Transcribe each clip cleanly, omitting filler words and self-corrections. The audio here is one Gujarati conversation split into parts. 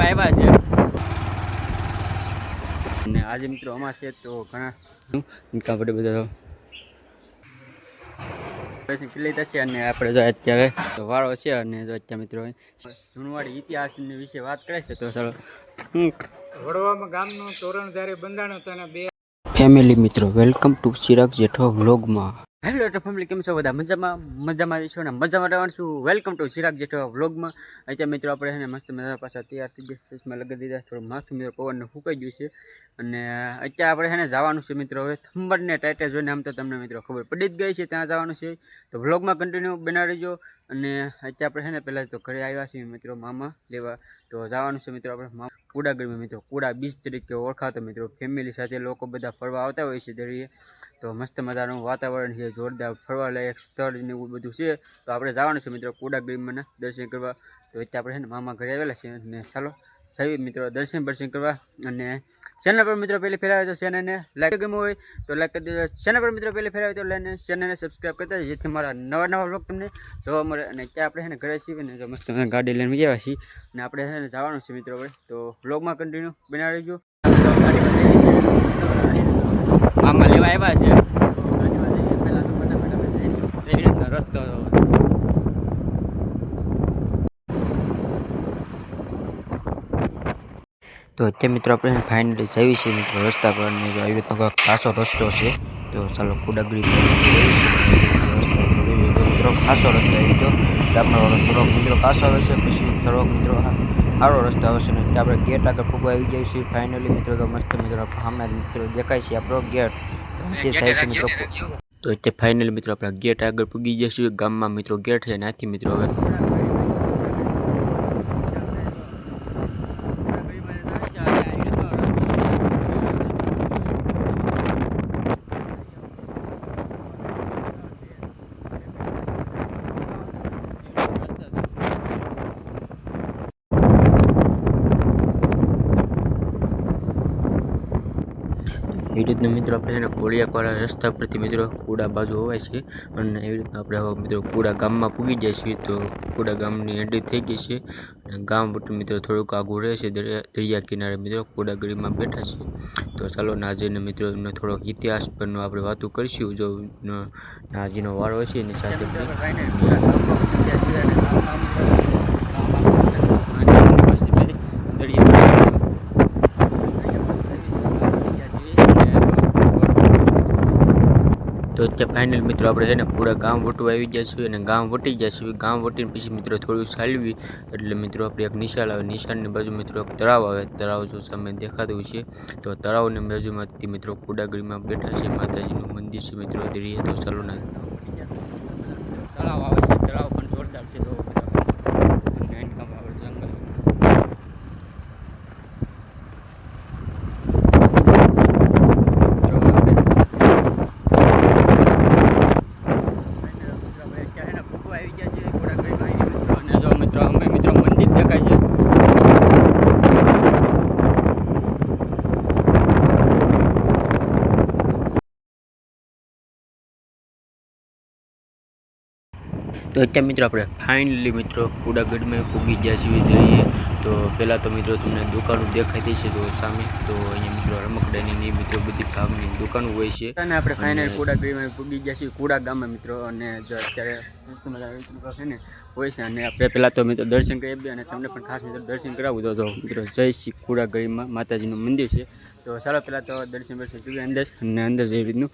લેવા આવ્યા છે અને આજે મિત્રો અમાસ છે તો ઘણા આપણે બધા કેટલી થશે અને આપણે જો અત્યારે વાળો છે અને જો અત્યારે મિત્રો જૂનવાડી ઇતિહાસ વિશે વાત કરે છે તો ચાલો વડવામાં ગામનું તોરણ જ્યારે બંધાણું તો એના બે ફેમિલી મિત્રો વેલકમ ટુ ચિરાગ જેઠો વ્લોગમાં. હેલો એટલે ફેમિલી, કેમ છો બધા? મજામાં છો ને? મજામાં રહેવાનું છું. વેલકમ ટુ ચિરાગ જેઠો વ્લોગમાં. અત્યારે મિત્રો આપણે છે ને મસ્ત મજા પાછા તૈયાર થઈ ગયા, ચશ્મા લગાવી દીધા, થોડું માથું મિત્રો પવનને ફૂંકાઈ ગયું છે અને અત્યારે આપણે છે ને જવાનું છે મિત્રો. હવે થંબરને ટાઈટલ જોઈને આમ તો તમને મિત્રો ખબર પડી જ ગઈ છે ત્યાં જવાનું છે, તો વ્લોગમાં કન્ટિન્યુ બનાવી દેજો. અને અત્યારે આપણે છે ને પહેલાં તો ઘરે આવ્યા છીએ મિત્રો મામા લેવા, તો જવાનું છે મિત્રો આપણે કુડા ગરમી મિત્રો, કુડા બીચ તરીકે ઓળખાતો મિત્રો. ફેમિલી સાથે લોકો બધા ફરવા આવતા હોય છે દરિયે, તો મસ્ત મજાનું વાતાવરણ છે, જોરદાર ફરવા લાયક સ્થળ ને એવું બધું છે. તો આપણે જવાનું છે મિત્રો કુડા ગરમીના દર્શન કરવા. તો અત્યારે આપણે છે ને મામા ઘરે આવેલા છે અને ચાલો જઈએ મિત્રો દર્શન કરવા. અને ચેનલ પર મિત્રો પહેલી ફેર આવે તો ચેનલને લાઈક ગમ્યું હોય તો લાઈક કરી દેજો. ચેનલ પર મિત્રો પહેલી ફેર આવે તો ચેનલને સબસ્ક્રાઈબ કરતા જેથી મારા નવા વ્લોગ તમને જોવા મળે. અને ત્યાં આપણે છે ને ઘરે છીએ ને જો મસ્ત ગાડી લઈને ગયા છીએ અને આપણે છે ને જવાનું છે મિત્રો હવે, તો વ્લોગમાં કન્ટિન્યુ બનાવી દેજો. મામા લેવા આવ્યા છે પહેલાં તો ફટાફટ એવી રીતનો રસ્તો તો અત્યારે મિત્રો આપણે ફાઇનલી જઈએ છીએ મિત્રો રસ્તા પર ને જો આવી રીતનો ખાસો રસ્તો છે. તો ચાલો કુડાગરી મિત્રો ખાસો રસ્તો આવી ગયો ગામનો થોડોક મિત્રો ખાસો આવે છે, પછી થોડોક મિત્રો સારો રસ્તો આવે છે ને ત્યાં આપણે ગેટ આગળ ફૂગવા આવી જાય છે ફાઇનલી મિત્રો. તો મસ્ત મિત્રો સામે મિત્રો દેખાય છે આપણો ગેટ તે થાય છે મિત્રો. તો અત્યારે ફાઇનલી મિત્રો આપણે ગેટ આગળ પૂગી જઈશું ગામમાં મિત્રો ગેટ છે ત્યાંથી મિત્રો હવે એવી રીતના મિત્રો આપણે છે ને કોળિયાકવાળા રસ્તા પરથી મિત્રો કુડા બાજુ હોવાય છે અને એવી રીતના આપણે હવે મિત્રો કુડા ગામમાં પૂગી જાય છીએ. તો કુડા ગામની એન્ટ્રી થઈ ગઈ છે અને ગામ વટું મિત્રો થોડુંક આગું રહે છે, દરિયા કિનારે મિત્રો કુડા ગળીમાં બેઠા છે. તો ચાલો નાજીને મિત્રો એનો થોડોક ઇતિહાસ પરનો આપણે વાતો કરીશું. જો નાજીનો વારો હશે એની સાથે તો અત્યારે ફાઇનલ મિત્રો આપણે છે ને પૂરા ગામ વટવા આવી જઈશું અને ગામ વટી જઈશું. ગામ વટીને પછી મિત્રો થોડું ચાલવી એટલે મિત્રો આપણે એક નિશાળ આવે, નિશાળની બાજુ મિત્રો એક તળાવ આવે, તળાવ જો સામે દેખાતું છે. તો તળાવની બાજુમાંથી મિત્રો કુડાગરીમાં બેઠા છે, માતાજીનું મંદિર છે મિત્રો દરિયે. તો ચાલો ના તળાવ આવે છે, તળાવ પણ જોરદાર છે. તો જંગલ તો અત્યારે મિત્રો આપણે ફાઇનલી મિત્રો કુડાગઢમાં પૂગી ગયા છીએ દરિયે. તો પહેલાં તો મિત્રો તમને દુકાનો દેખાતી છે તો સામે, તો અહીંયા મિત્રો રમકડાની મિત્રો બધી ભાગની દુકાનો હોય છે અને આપણે ફાઇનલ કુડાગઢમાં પૂગી ગયા છીએ કુડા ગામમાં મિત્રો. અને જો અત્યારે છે ને હોય છે અને આપણે પહેલાં તો મિત્રો દર્શન કરી આપીએ અને તમને પણ ખાસ મિત્રો દર્શન કરાવું તો મિત્રો જય શ્રી કુડાગઢમાં માતાજીનું મંદિર છે. તો ચાલો પહેલાં તો દર્શન જોઈએ અંદર અને અંદર જેવી રીતનું.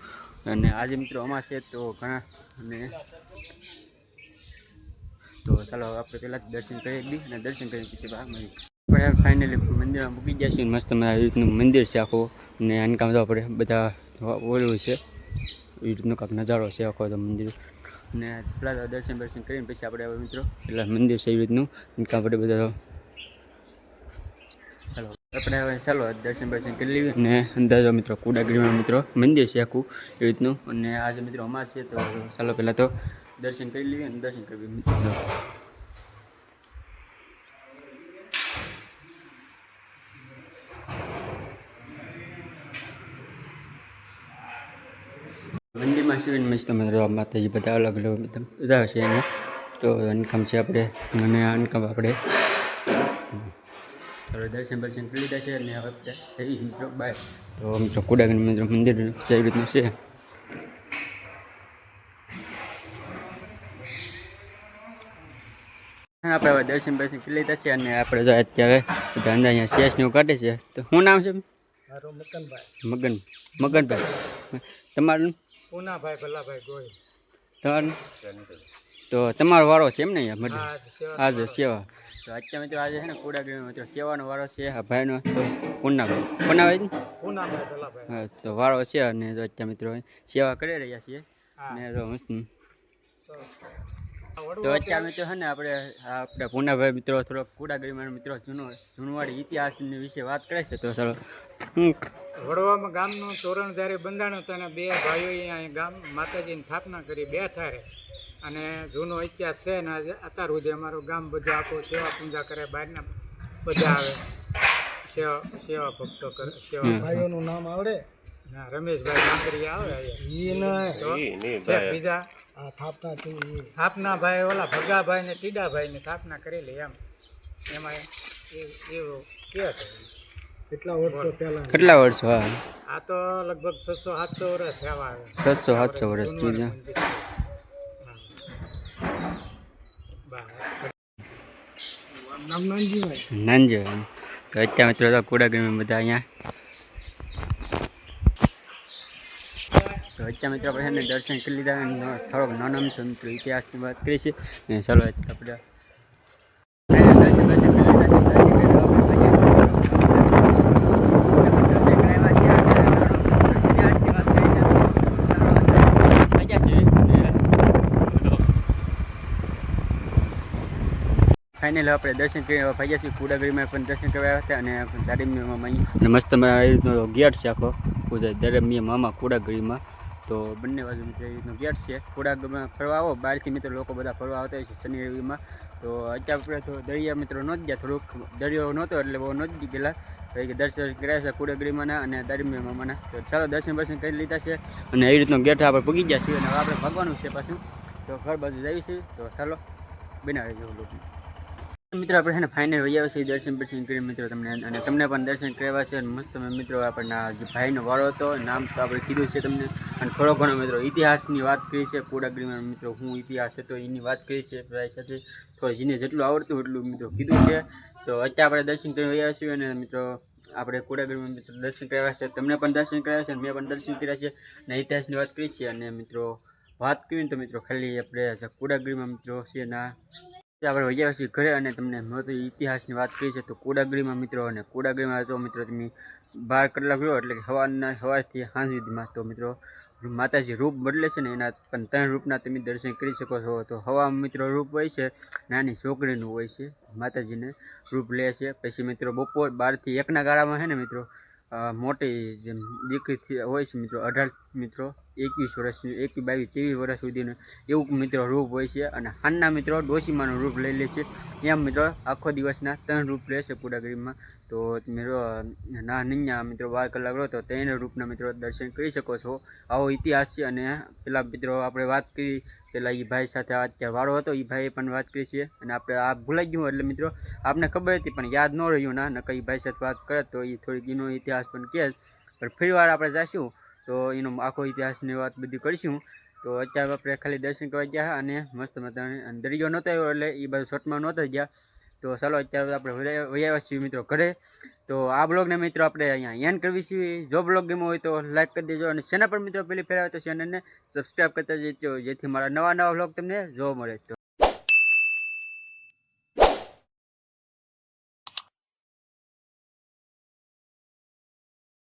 અને આજે મિત્રો અમાસ છે તો ઘણા અને તો ચાલો આપણે પહેલાં દર્શન કરી દઈએ અને દર્શન કરીને પછી બહાર મળી આપણે ફાઇનલી મંદિરમાં મૂકી ગયા છીએ. મસ્ત મારા રીતનું મંદિર છે આખું અને આનકામ તો આપણે બધા ઓલું છે એ રીતનો કાંક નજારો છે આખો તો મંદિર. અને પહેલાં તો દર્શન કરીને પછી આપણે હવે મિત્રો પહેલાં મંદિર છે એવી રીતનું આનકામ આપણે બધા ચાલો આપણે હવે ચાલો દર્શન કરી લઈએ. અને અંદાજો મિત્રો કુડાગઢમાં મિત્રો મંદિર છે આખું એ રીતનું. અને આજે મિત્રો અમાસ છે તો ચાલો પહેલાં તો દર્શન કરી લઈએ અને દર્શન કરવી મિત્રો. મંદિરમાં શિવન મસ્ત માતાજી બધા અલગ અલગ બધા છે એને. તો અનકામ છે આપણે અને અનકામ આપણે હવે દર્શન બર્શન કરી લીધા છે અને હવે આપણે જઈએ મિત્રો બાય. તો મિત્રો કુડાગીરી મિત્રો મંદિર જેવી રીતનું છે. આપણે હવે દર્શન બર્શન કરી લીધા છે અને આપણે જો અત્યારે બધા અંદર અહીંયા શેષ ને એવું કાઢે છે. તો શું નામ છે? મારું મકનભાઈ. મગનભાઈ. તમારું? પૂનાભાઈ ભલાભાઈ ગોહિલ. તમારું? તો તમારો વારો છે એમ ને અહીંયા મઢ? હા, સેવા આજે સેવા. તો અત્યારે મિત્રો આજે છે ને કુડાગીરી મિત્રો સેવાનો વારો છે આ ભાઈનો. તો પૂનાભાઈ ને? પૂનાભાઈ ભલાભાઈ. હા, તો વારો છે અને જો અત્યારે મિત્રો સેવા કરી રહ્યા છીએ. હા. ને જો મસ્ત. વડવા તો અત્યારે મિત્રો છે ને આપણે પૂનાભાઈ મિત્રો થોડોક કુડાગીરીમાં મિત્રો જૂનવાડી ઇતિહાસની વિશે વાત કરે છે. તો ચાલો. વડવામાં ગામનું તોરણ જ્યારે બંધાણું તો બે ભાઈઓએ અહીં ગામ માતાજીની સ્થાપના કરી બે ઠારે અને જૂનો ઇતિહાસ છે ને આજે અત્યાર સુધી અમારું ગામ બધા આખું સેવા પૂજા કરે, બહારના બધા આવે સેવા ભક્તો કરે. સેવા ભાઈઓનું નામ આવડે? ના, રમેશભાઈ માંગરિયા આવે બીજા સ્થાપના ભાઈ ઓલા ભગાભાઈ ને ટીડાભાઈ ની સ્થાપના કરેલી એમ એમાં એવું કે છે. કેટલા વર્ષો? હા, આ તો લગભગ 600-700 વર્ષ થયા આવે. 600-700 વર્ષ થયું. નાનજીભાઈ. તો અત્યારે મિત્રો તો કુડાગીરીમાં બધા અહીંયા. તો અત્યારે મિત્રો આપણે છે ને દર્શન કરી લીધા અને થોડોક નાનો અમથો મિત્રો ઇતિહાસની વાત કરી છે. અને ચાલો આપણે દર્શન ફાઇનલ આપણે દર્શન કરી ભાગ્યા છીએ. કુડાગીરીમાં પણ દર્શન કરવા હતા અને દાડીમીમાં અને મસ્ત એ રીતનો ગેટ છે આખો પૂજા દાડીમી મામા કુડાગીરીમાં. તો બંને બાજુ મિત્રો એ રીતનો ગેટ છે. કુડાગીરીમાં ફરવા આવો બહારથી મિત્રો લોકો બધા ફરવા આવતા હોય છે શનિ રવિમાં. તો અત્યારે આપણે તો દરિયા મિત્રો નહોતી ગયા, થોડુંક દરિયો નહોતો એટલે બહુ નહોતી ગયેલા. તો કે દર્શન કર્યા છે કુડાગીરીમાંના અને દાડીમી મામાના. તો ચાલો દર્શન બર્શન કરી લીધા છે અને એ રીતનો ગેટ આપણે પૂગી ગયા છીએ અને હવે આપણે ભાગવાનું છે પાછું. તો ઘર બાજુ જઈએ છીએ. તો ચાલો બનાવી જેવું લોકો મિત્રો આપણે છે ને ફાઇનલ વહી આવે છે દર્શન બર્શન કરી મિત્રો તમને અને તમને પણ દર્શન કરાવ્યા છે. અને મસ્ત મિત્રો આપણના જે ભાઈનો વાળો હતો નામ તો આપણે કીધું છે તમને અને થોડો ઘણો મિત્રો ઇતિહાસની વાત કરી છે. કુડાગીરીમાં મિત્રો શું ઇતિહાસ હતો એની વાત કરી છે ભાઈ સાથે. તો જેને જેટલું આવડતું એટલું મિત્રો કીધું છે. તો અત્યારે આપણે દર્શન કરી રહ્યા છીએ અને મિત્રો આપણે કુડાગીરીમાં મિત્રો દર્શન કરાવ્યા છે. તમને પણ દર્શન કરાવ્યા છે, મેં પણ દર્શન કર્યા છે અને ઇતિહાસની વાત કરી છે. અને મિત્રો વાત કરીને તો મિત્રો ખાલી આપણે કુડાગીરીમાં મિત્રો છે ના આપણે વૈયા છીએ ઘરે અને તમને મોટી ઇતિહાસની વાત કરી છે. તો કુડાગીરીમાં મિત્રો અને કુડાગીરીમાં તો મિત્રો તમે 12 કલાક રહ્યો એટલે કે સવારથી સાંજ સુધીમાં તો મિત્રો માતાજી રૂપ બદલે છે ને એના પણ 3 રૂપના તમે દર્શન કરી શકો છો. તો હવામાં મિત્રો રૂપ હોય છે નાની છોકરીનું હોય છે, માતાજીને રૂપ લે છે. પછી મિત્રો બપોર 12 થી 1ના ગાળામાં છે ને મિત્રો મોટી જેમ દીકરી હોય છે મિત્રો 18 મિત્રો 21 વર્ષની 21-22-23 વર્ષ સુધીનું એવું મિત્રો રૂપ હોય છે. અને હાનના મિત્રો ડોશીમાનું રૂપ લઈ લે છે. એમ મિત્રો આખો દિવસના 3 રૂપ લે છે કુડાગીરીમાં. તો મિત્રો ના નિન્યા મિત્રો 12 કલાક રહો તો 3 રૂપના મિત્રો દર્શન કરી શકો છો. આવો ઇતિહાસ છે. અને પેલા મિત્રો આપણે વાત કરી પેલા એ ભાઈ સાથે અત્યારે વાળો હતો એ ભાઈએ પણ વાત કરી છે અને આપણે આ ભૂલાઈ ગયું એટલે મિત્રો આપને ખબર હતી પણ યાદ ન રહ્યું ના નકર એ ભાઈ સાથે વાત કરે તો એ થોડીક એનો ઇતિહાસ પણ કહે. પણ ફરીવાર આપણે જઈશું તો એનો આખો ઇતિહાસની વાત બધી કરીશું. તો અત્યારે આપણે ખાલી દર્શન કરવા ગયા અને મસ્ત મજાનો દરિયો નહોતો આવ્યો એટલે એ બાજુ શોર્ટમાં નહોતા ગયા. તો ચાલો અત્યારે આપણે વૈયા છીએ મિત્રો ઘરે. તો આ બ્લોગને મિત્રો આપણે અહીંયા એન્ડ કરવી છીએ. જો બ્લોગ ગમ્યો હોય તો લાઈક કરી દેજો અને ચેનલ પર મિત્રો પહેલી ફેર આવે તો ચેનલને સબસ્ક્રાઈબ કરતા જજો જેથી મારા નવા બ્લોગ તમને જોવા મળે. તો